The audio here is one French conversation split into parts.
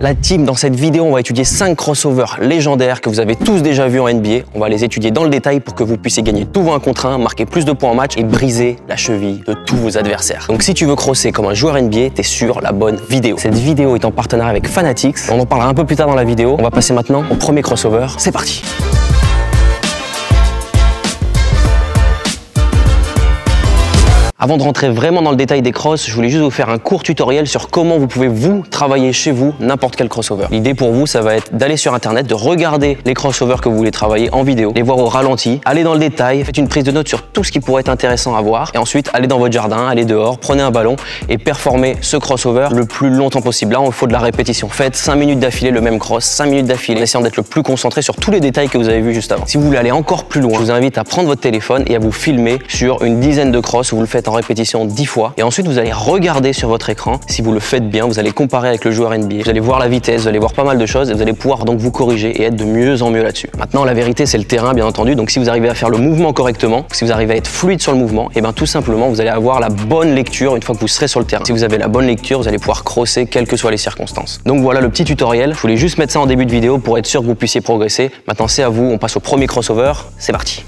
La team, dans cette vidéo, on va étudier 5 crossovers légendaires que vous avez tous déjà vus en NBA. On va les étudier dans le détail pour que vous puissiez gagner tout vos 1 contre 1, marquer plus de points en match et briser la cheville de tous vos adversaires. Donc si tu veux crosser comme un joueur NBA, t'es sur la bonne vidéo. Cette vidéo est en partenariat avec Fanatics. On en parlera un peu plus tard dans la vidéo. On va passer maintenant au premier crossover. C'est parti! Avant de rentrer vraiment dans le détail des crosses, je voulais juste vous faire un court tutoriel sur comment vous pouvez vous travailler chez vous n'importe quel crossover. L'idée pour vous, ça va être d'aller sur internet, de regarder les crossovers que vous voulez travailler en vidéo, les voir au ralenti, aller dans le détail, faites une prise de notes sur tout ce qui pourrait être intéressant à voir et ensuite allez dans votre jardin, allez dehors, prenez un ballon et performez ce crossover le plus longtemps possible. Là, il faut de la répétition. Faites 5 minutes d'affilée le même cross, 5 minutes d'affilée, en essayant d'être le plus concentré sur tous les détails que vous avez vus juste avant. Si vous voulez aller encore plus loin, je vous invite à prendre votre téléphone et à vous filmer sur une dizaine de crosses où vous le faites en répétition 10 fois et ensuite vous allez regarder sur votre écran. Si vous le faites bien, vous allez comparer avec le joueur NBA, vous allez voir la vitesse, vous allez voir pas mal de choses et vous allez pouvoir donc vous corriger et être de mieux en mieux là-dessus. Maintenant, la vérité, c'est le terrain, bien entendu. Donc si vous arrivez à faire le mouvement correctement, si vous arrivez à être fluide sur le mouvement, et bien tout simplement vous allez avoir la bonne lecture une fois que vous serez sur le terrain. Si vous avez la bonne lecture, vous allez pouvoir crosser quelles que soient les circonstances. Donc voilà le petit tutoriel. Je voulais juste mettre ça en début de vidéo pour être sûr que vous puissiez progresser. Maintenant c'est à vous, on passe au premier crossover. C'est parti.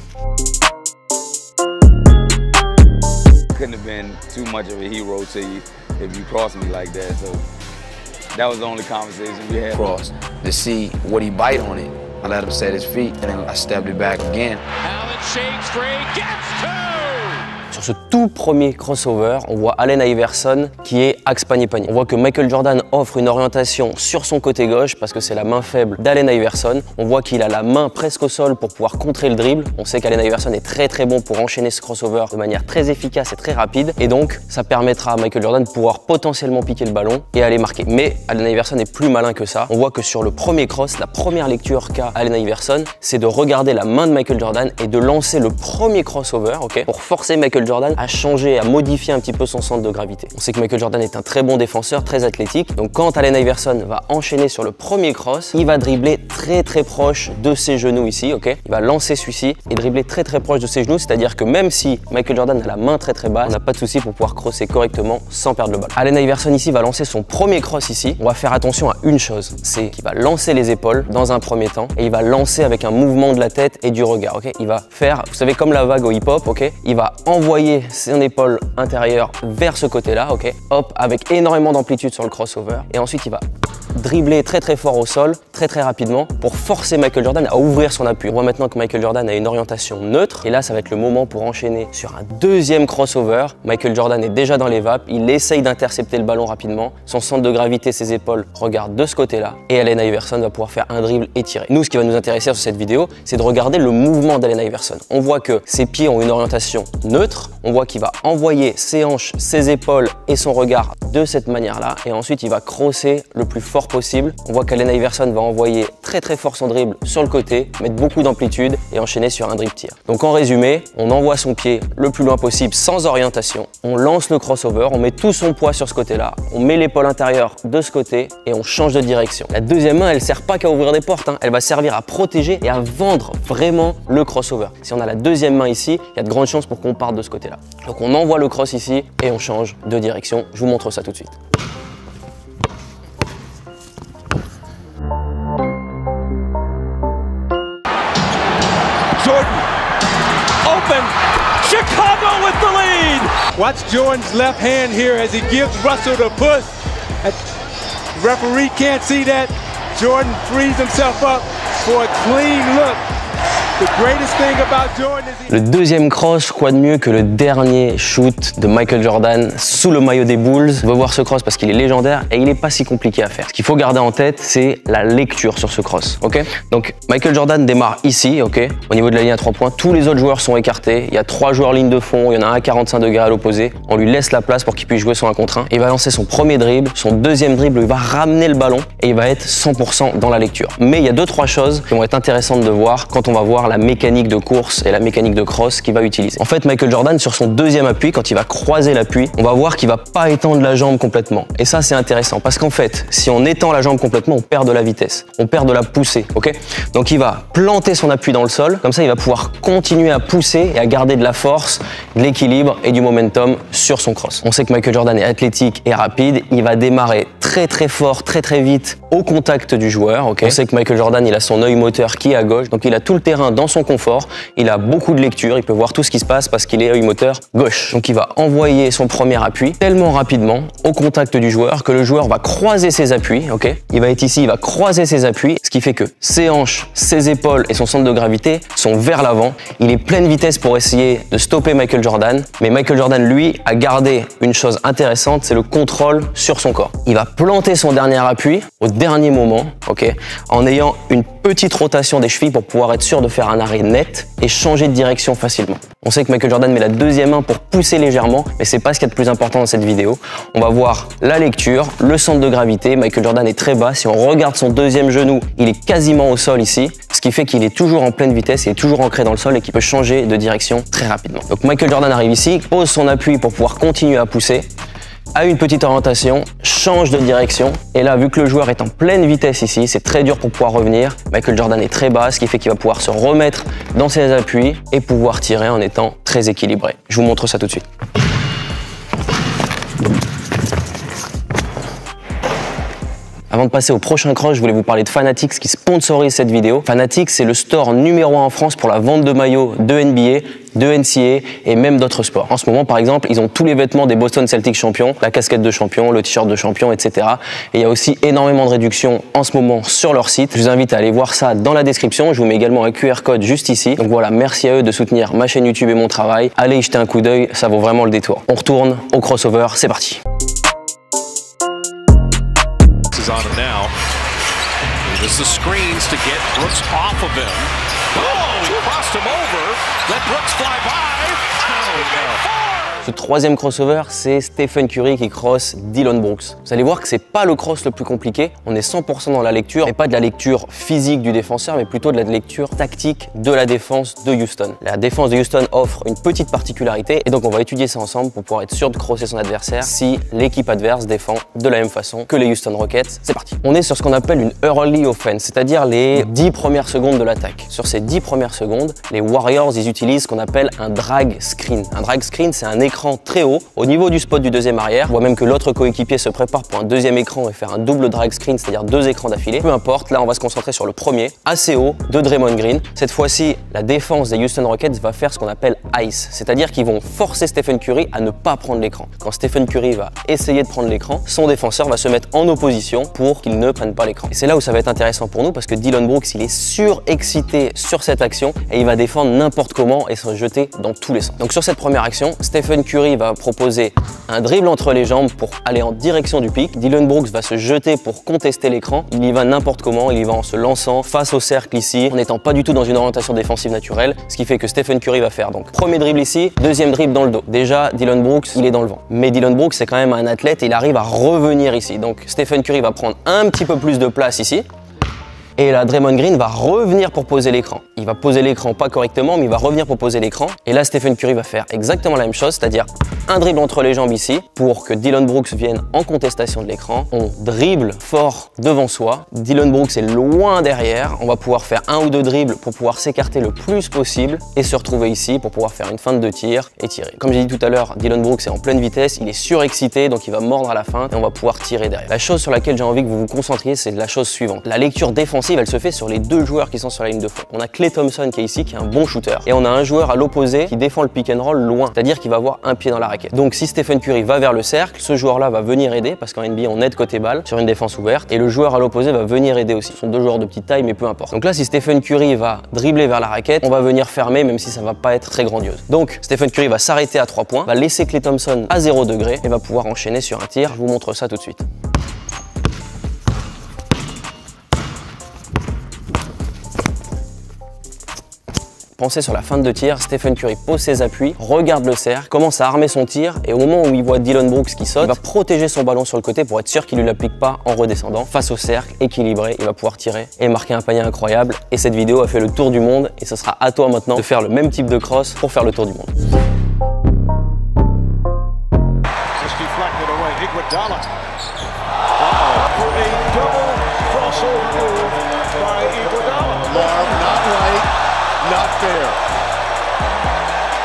Couldn't have been too much of a hero to you if you crossed me like that. So that was the only conversation we had. Cross to see what he bite on it. I let him set his feet, and then I stepped it back again. Allen shakes free, gets two. Sur ce tout premier crossover, on voit Allen Iverson qui est axe panier-panier. On voit que Michael Jordan offre une orientation sur son côté gauche parce que c'est la main faible d'Allen Iverson. On voit qu'il a la main presque au sol pour pouvoir contrer le dribble. On sait qu'Allen Iverson est très bon pour enchaîner ce crossover de manière très efficace et très rapide. Et donc, ça permettra à Michael Jordan de pouvoir potentiellement piquer le ballon et aller marquer. Mais Allen Iverson est plus malin que ça. On voit que sur le premier cross, la première lecture qu'a Allen Iverson, c'est de regarder la main de Michael Jordan et de lancer le premier crossover, pour forcer Michael Jordan à changer, à modifier un petit peu son centre de gravité. On sait que Michael Jordan est un très bon défenseur, très athlétique. Donc quand Allen Iverson va enchaîner sur le premier cross, il va dribbler très proche de ses genoux ici, Il va lancer celui-ci et dribbler très proche de ses genoux, c'est-à-dire que même si Michael Jordan a la main très basse, on n'a pas de souci pour pouvoir crosser correctement sans perdre le ballon. Allen Iverson ici va lancer son premier cross ici. On va faire attention à une chose, c'est qu'il va lancer les épaules dans un premier temps et il va lancer avec un mouvement de la tête et du regard, Il va faire, vous savez, comme la vague au hip-hop, Il va envoyer son épaule intérieure vers ce côté-là, Hop, avec énormément d'amplitude sur le crossover. Et ensuite, il va dribbler très fort au sol, très rapidement, pour forcer Michael Jordan à ouvrir son appui. On voit maintenant que Michael Jordan a une orientation neutre. Et là, ça va être le moment pour enchaîner sur un deuxième crossover. Michael Jordan est déjà dans les vapes. Il essaye d'intercepter le ballon rapidement. Son centre de gravité, ses épaules, regardent de ce côté-là. Et Allen Iverson va pouvoir faire un dribble et tirer. Nous, ce qui va nous intéresser sur cette vidéo, c'est de regarder le mouvement d'Allen Iverson. On voit que ses pieds ont une orientation neutre. On voit qu'il va envoyer ses hanches, ses épaules et son regard de cette manière-là. Et ensuite, il va crosser le plus fort possible. On voit qu'Allen Iverson va envoyer très fort son dribble sur le côté, mettre beaucoup d'amplitude et enchaîner sur un dribble tir. Donc en résumé, on envoie son pied le plus loin possible sans orientation. On lance le crossover, on met tout son poids sur ce côté-là, on met l'épaule intérieure de ce côté et on change de direction. La deuxième main, elle sert pas qu'à ouvrir des portes, Elle va servir à protéger et à vendre vraiment le crossover. Si on a la deuxième main ici, il y a de grandes chances pour qu'on parte de ce côté-là. Donc on envoie le cross ici et on change de direction. Je vous montre ça tout de suite. Jordan, open, Chicago with the lead. Watch Jordan's left hand here as he gives Russell the push. The referee can't see that. Jordan frees himself up for a clean look. The greatest thing about Jordan is Le deuxième cross, quoi de mieux que le dernier shoot de Michael Jordan sous le maillot des Bulls. On va voir ce cross parce qu'il est légendaire et il n'est pas si compliqué à faire. Ce qu'il faut garder en tête, c'est la lecture sur ce cross, Donc Michael Jordan démarre ici, au niveau de la ligne à 3 points. Tous les autres joueurs sont écartés. Il y a 3 joueurs ligne de fond, il y en a un à 45 degrés à l'opposé. On lui laisse la place pour qu'il puisse jouer son 1 contre 1. Il va lancer son premier dribble, son deuxième dribble, il va ramener le ballon et il va être 100% dans la lecture. Mais il y a 2-3 choses qui vont être intéressantes de voir quand on va voir voir la mécanique de course et la mécanique de cross qu'il va utiliser. En fait, Michael Jordan, sur son deuxième appui, quand il va croiser l'appui, on va voir qu'il va pas étendre la jambe complètement. Et ça, c'est intéressant parce qu'en fait, si on étend la jambe complètement, on perd de la vitesse, on perd de la poussée, ok? Donc il va planter son appui dans le sol, comme ça il va pouvoir continuer à pousser et à garder de la force, de l'équilibre et du momentum sur son cross. On sait que Michael Jordan est athlétique et rapide, il va démarrer très fort, très vite au contact du joueur, ok? On sait que Michael Jordan, il a son œil moteur qui est à gauche, donc il a tout le terrain dans son confort, il a beaucoup de lecture, il peut voir tout ce qui se passe parce qu'il est œil moteur gauche. Donc il va envoyer son premier appui tellement rapidement au contact du joueur que le joueur va croiser ses appuis, ok? Il va être ici, il va croiser ses appuis, ce qui fait que ses hanches, ses épaules et son centre de gravité sont vers l'avant. Il est pleine vitesse pour essayer de stopper Michael Jordan, mais Michael Jordan, lui, a gardé une chose intéressante, c'est le contrôle sur son corps. Il va planter son dernier appui au dernier moment, ok, en ayant une petite rotation des chevilles pour pouvoir être sûr de faire un arrêt net et changer de direction facilement. On sait que Michael Jordan met la deuxième main pour pousser légèrement, mais c'est pas ce qu'il y a de plus important dans cette vidéo. On va voir la lecture, le centre de gravité. Michael Jordan est très bas. Si on regarde son deuxième genou, il est quasiment au sol ici, ce qui fait qu'il est toujours en pleine vitesse, il est toujours ancré dans le sol et qu'il peut changer de direction très rapidement. Donc Michael Jordan arrive ici, pose son appui pour pouvoir continuer à pousser, a une petite orientation, change de direction, et là, vu que le joueur est en pleine vitesse ici, c'est très dur pour pouvoir revenir. Michael Jordan est très bas, ce qui fait qu'il va pouvoir se remettre dans ses appuis et pouvoir tirer en étant très équilibré. Je vous montre ça tout de suite. Avant de passer au prochain cross, je voulais vous parler de Fanatics qui sponsorise cette vidéo. Fanatics, c'est le store numéro 1 en France pour la vente de maillots de NBA, de NCAA et même d'autres sports. En ce moment, par exemple, ils ont tous les vêtements des Boston Celtics champions, la casquette de champion, le t-shirt de champion, etc. Et il y a aussi énormément de réductions en ce moment sur leur site. Je vous invite à aller voir ça dans la description. Je vous mets également un QR code juste ici. Donc voilà, merci à eux de soutenir ma chaîne YouTube et mon travail. Allez y jeter un coup d'œil, ça vaut vraiment le détour. On retourne au crossover, c'est parti. On him now. This is screens to get Brooks off of him. Oh, he crossed him over. Let Brooks fly by. Oh, no. Ce troisième crossover, c'est Stephen Curry qui cross Dillon Brooks. Vous allez voir que c'est pas le cross le plus compliqué. On est 100% dans la lecture, et pas de la lecture physique du défenseur, mais plutôt de la lecture tactique de la défense de Houston. La défense de Houston offre une petite particularité, et donc on va étudier ça ensemble pour pouvoir être sûr de crosser son adversaire si l'équipe adverse défend de la même façon que les Houston Rockets. C'est parti. On est sur ce qu'on appelle une early offense, c'est-à-dire les 10 premières secondes de l'attaque. Sur ces 10 premières secondes, les Warriors, ils utilisent ce qu'on appelle un drag screen. Un drag screen, c'est un écran très haut au niveau du spot du deuxième arrière. On voit même que l'autre coéquipier se prépare pour un deuxième écran et faire un double drag screen, c'est-à-dire 2 écrans d'affilée. Peu importe, là on va se concentrer sur le premier, assez haut, de Draymond Green. Cette fois-ci, la défense des Houston Rockets va faire ce qu'on appelle ice, c'est-à-dire qu'ils vont forcer Stephen Curry à ne pas prendre l'écran. Quand Stephen Curry va essayer de prendre l'écran, son défenseur va se mettre en opposition pour qu'il ne prenne pas l'écran. Et c'est là où ça va être intéressant pour nous parce que Dillon Brooks, il est surexcité sur cette action et il va défendre n'importe comment et se jeter dans tous les sens. Donc sur cette première action, Stephen Curry va proposer un dribble entre les jambes pour aller en direction du pic. Dillon Brooks va se jeter pour contester l'écran. Il y va n'importe comment, il y va en se lançant face au cercle ici, en n'étant pas du tout dans une orientation défensive naturelle, ce qui fait que Stephen Curry va faire donc premier dribble ici, deuxième dribble dans le dos. Déjà, Dillon Brooks, il est dans le vent. Mais Dillon Brooks, c'est quand même un athlète et il arrive à revenir ici. Donc Stephen Curry va prendre un petit peu plus de place ici. Et là, Draymond Green va revenir pour poser l'écran. Il va poser l'écran pas correctement, mais il va revenir pour poser l'écran. Et là, Stephen Curry va faire exactement la même chose, c'est-à-dire un dribble entre les jambes ici pour que Dillon Brooks vienne en contestation de l'écran. On dribble fort devant soi. Dillon Brooks est loin derrière. On va pouvoir faire un ou deux dribbles pour pouvoir s'écarter le plus possible et se retrouver ici pour pouvoir faire une feinte de tir et tirer. Comme j'ai dit tout à l'heure, Dillon Brooks est en pleine vitesse, il est surexcité, donc il va mordre à la feinte et on va pouvoir tirer derrière. La chose sur laquelle j'ai envie que vous vous concentriez, c'est la chose suivante. La lecture défensive, elle se fait sur les deux joueurs qui sont sur la ligne de fond. On a Klay Thompson qui est ici, qui est un bon shooter. Et on a un joueur à l'opposé qui défend le pick and roll loin, c'est-à-dire qu'il va avoir un pied dans la raquette. Donc si Stephen Curry va vers le cercle, ce joueur-là va venir aider, parce qu'en NBA on aide côté balle sur une défense ouverte, et le joueur à l'opposé va venir aider aussi. Ce sont deux joueurs de petite taille, mais peu importe. Donc là, si Stephen Curry va dribbler vers la raquette, on va venir fermer, même si ça va pas être très grandiose. Donc Stephen Curry va s'arrêter à 3 points, va laisser Klay Thompson à 0 degré et va pouvoir enchaîner sur un tir. Je vous montre ça tout de suite. Pensez sur la fin de tir, Stephen Curry pose ses appuis, regarde le cercle, commence à armer son tir et au moment où il voit Dillon Brooks qui saute, il va protéger son ballon sur le côté pour être sûr qu'il ne lui l'applique pas en redescendant. Face au cercle, équilibré, il va pouvoir tirer et marquer un panier incroyable. Et cette vidéo a fait le tour du monde et ce sera à toi maintenant de faire le même type de cross pour faire le tour du monde.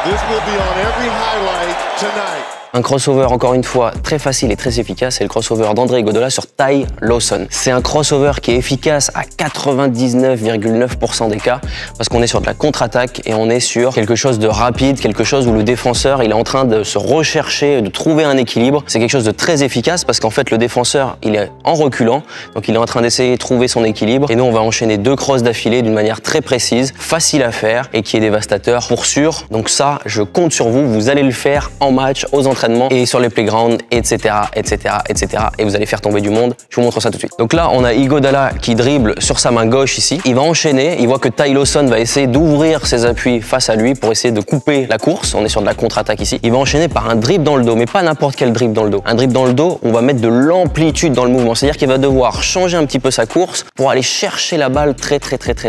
This will be on every highlight tonight. Un crossover, encore une fois, très facile et très efficace, c'est le crossover d'André Iguodala sur Ty Lawson. C'est un crossover qui est efficace à 99,9% des cas parce qu'on est sur de la contre-attaque et on est sur quelque chose de rapide, quelque chose où le défenseur il est en train de se rechercher, de trouver un équilibre. C'est quelque chose de très efficace parce qu'en fait le défenseur il est en reculant, donc il est en train d'essayer de trouver son équilibre et nous on va enchaîner 2 crosses d'affilée d'une manière très précise, facile à faire et qui est dévastateur pour sûr. Donc ça, je compte sur vous, vous allez le faire en match, aux entraînements et sur les playgrounds, etc., etc., etc. Et vous allez faire tomber du monde. Je vous montre ça tout de suite. Donc là, on a Iguodala qui dribble sur sa main gauche ici. Il va enchaîner. Il voit que Ty Lawson va essayer d'ouvrir ses appuis face à lui pour essayer de couper la course. On est sur de la contre-attaque ici. Il va enchaîner par un dribble dans le dos, mais pas n'importe quel dribble dans le dos. Un dribble dans le dos, on va mettre de l'amplitude dans le mouvement. C'est-à-dire qu'il va devoir changer un petit peu sa course pour aller chercher la balle très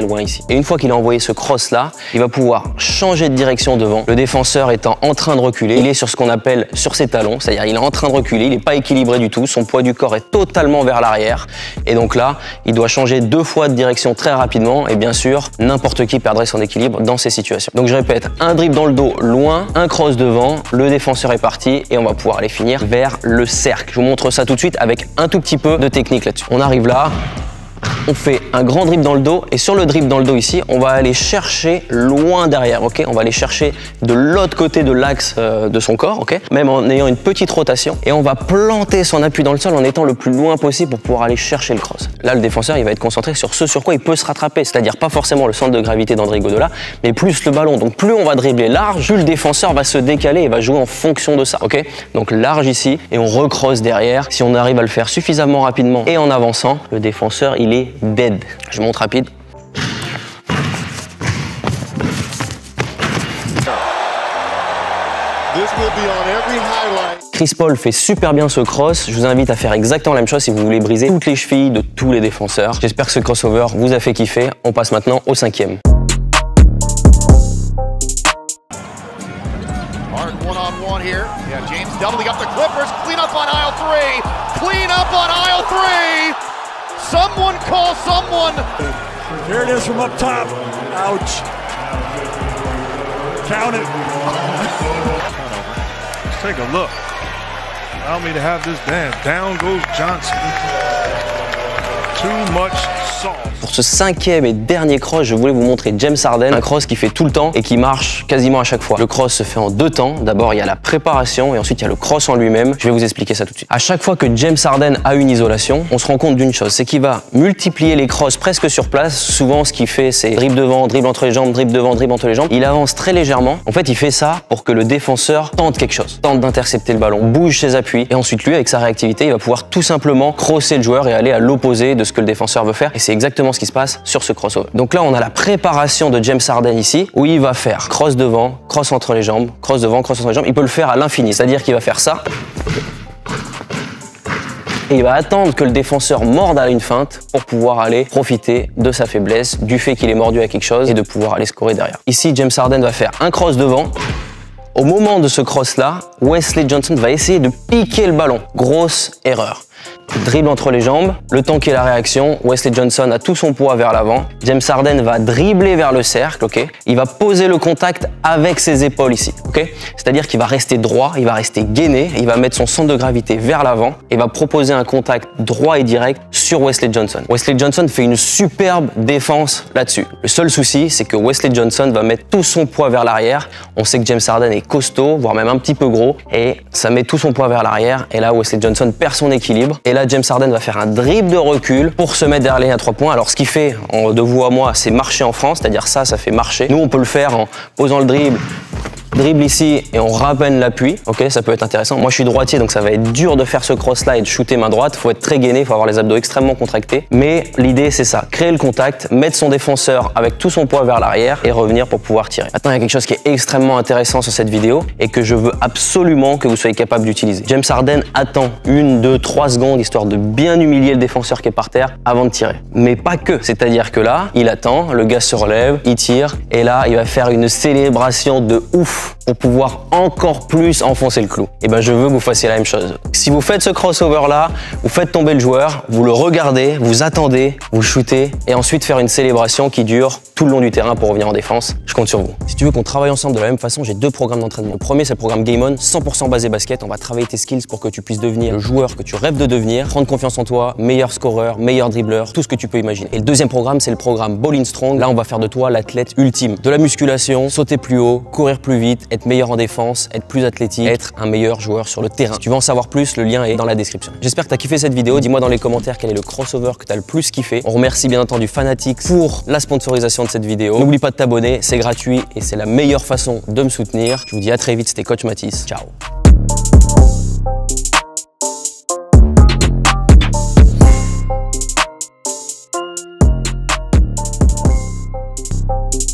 loin ici. Et une fois qu'il a envoyé ce cross là, il va pouvoir changer de direction devant. Le défenseur étant en train de reculer, il est sur ce qu'on appelle sur ses talons, c'est-à-dire il est en train de reculer, il n'est pas équilibré du tout, son poids du corps est totalement vers l'arrière et donc là, il doit changer 2 fois de direction très rapidement et bien sûr, n'importe qui perdrait son équilibre dans ces situations. Donc je répète, un dribble dans le dos loin, un cross devant, le défenseur est parti et on va pouvoir aller finir vers le cercle. Je vous montre ça tout de suite avec un tout petit peu de technique là-dessus. On arrive là. On fait un grand dribble dans le dos et sur le dribble dans le dos ici, on va aller chercher loin derrière, ok? On va aller chercher de l'autre côté de l'axe de son corps, ok? Même en ayant une petite rotation et on va planter son appui dans le sol en étant le plus loin possible pour pouvoir aller chercher le cross. Là, le défenseur, il va être concentré sur ce sur quoi il peut se rattraper, c'est-à-dire pas forcément le centre de gravité d'André Iguodala, mais plus le ballon. Donc plus on va dribbler large, plus le défenseur va se décaler et va jouer en fonction de ça, ok? Donc large ici et on recrosse derrière. Si on arrive à le faire suffisamment rapidement et en avançant, le défenseur, il est dead. Je monte rapide. Chris Paul fait super bien ce cross. Je vous invite à faire exactement la même chose si vous voulez briser toutes les chevilles de tous les défenseurs. J'espère que ce crossover vous a fait kiffer. On passe maintenant au 5e. Hard one-on-one here. Yeah, James doubling up the Clippers. Clean up on aisle 3. Clean up on aisle 3. Someone call someone. Here it is from up top. Ouch. Count it. Let's take a look. Allow me to have this dance. Down goes Johnson. Too much sauce. Pour ce 5e et dernier cross, je voulais vous montrer James Harden, un cross qui fait tout le temps et qui marche quasiment à chaque fois. Le cross se fait en 2 temps. D'abord, il y a la préparation et ensuite il y a le cross en lui-même. Je vais vous expliquer ça tout de suite. À chaque fois que James Harden a une isolation, on se rend compte d'une chose, c'est qu'il va multiplier les crosses presque sur place. Souvent, ce qu'il fait, c'est dribble devant, dribble entre les jambes, dribble devant, dribble entre les jambes. Il avance très légèrement. En fait, il fait ça pour que le défenseur tente quelque chose, tente d'intercepter le ballon, bouge ses appuis et ensuite lui, avec sa réactivité, il va pouvoir tout simplement crosser le joueur et aller à l'opposé de ce que le défenseur veut faire. Et c'est exactement ce qui se passe sur ce crossover. Donc là, on a la préparation de James Harden ici, où il va faire cross devant, cross entre les jambes, cross devant, cross entre les jambes. Il peut le faire à l'infini, c'est-à-dire qu'il va faire ça. Et il va attendre que le défenseur morde à une feinte pour pouvoir aller profiter de sa faiblesse, du fait qu'il est mordu à quelque chose et de pouvoir aller scorer derrière. Ici, James Harden va faire un cross devant. Au moment de ce cross-là, Wesley Johnson va essayer de piquer le ballon. Grosse erreur. Dribble entre les jambes, le temps qu'il y ait la réaction, Wesley Johnson a tout son poids vers l'avant. James Harden va dribbler vers le cercle, ok? Il va poser le contact avec ses épaules ici, ok? C'est-à-dire qu'il va rester droit, il va rester gainé, il va mettre son centre de gravité vers l'avant et va proposer un contact droit et direct sur Wesley Johnson. Wesley Johnson fait une superbe défense là-dessus. Le seul souci, c'est que Wesley Johnson va mettre tout son poids vers l'arrière. On sait que James Harden est costaud, voire même un petit peu gros, et ça met tout son poids vers l'arrière. Et là, Wesley Johnson perd son équilibre. Et là, James Harden va faire un dribble de recul pour se mettre derrière la ligne à 3 points. Alors, ce qu'il fait de vous à moi, c'est marcher en France, c'est-à-dire ça fait marcher. Nous, on peut le faire en posant le dribble dribble ici et on ramène l'appui. Ok, ça peut être intéressant. Moi, je suis droitier, donc ça va être dur de faire ce cross-slide, shooter main droite. Faut être très gainé, faut avoir les abdos extrêmement contractés. Mais l'idée, c'est ça, créer le contact, mettre son défenseur avec tout son poids vers l'arrière et revenir pour pouvoir tirer. Maintenant, il y a quelque chose qui est extrêmement intéressant sur cette vidéo et que je veux absolument que vous soyez capable d'utiliser. James Harden attend 1, 2, 3 secondes histoire de bien humilier le défenseur qui est par terre avant de tirer. Mais pas que, c'est-à-dire que là, il attend, le gars se relève, il tire et là, il va faire une célébration de ouf pour pouvoir encore plus enfoncer le clou. Et ben, je veux que vous fassiez la même chose. Si vous faites ce crossover là, vous faites tomber le joueur, vous le regardez, vous attendez, vous shootez et ensuite faire une célébration qui dure tout le long du terrain pour revenir en défense. Je compte sur vous. Si tu veux qu'on travaille ensemble de la même façon, j'ai 2 programmes d'entraînement. Le premier, c'est le programme Game On, 100% basé basket. On va travailler tes skills pour que tu puisses devenir le joueur que tu rêves de devenir, prendre confiance en toi, meilleur scoreur, meilleur dribbleur, tout ce que tu peux imaginer. Et le deuxième programme, c'est le programme Ball in Strong. Là, on va faire de toi l'athlète ultime. De la musculation, sauter plus haut, courir plus vite, être meilleur en défense, être plus athlétique, être un meilleur joueur sur le terrain. Si tu veux en savoir plus, le lien est dans la description. J'espère que tu as kiffé cette vidéo. Dis-moi dans les commentaires quel est le crossover que tu as le plus kiffé. On remercie bien entendu Fanatics pour la sponsorisation de cette vidéo. N'oublie pas de t'abonner, c'est gratuit et c'est la meilleure façon de me soutenir. Je vous dis à très vite, c'était Coach Mathis. Ciao.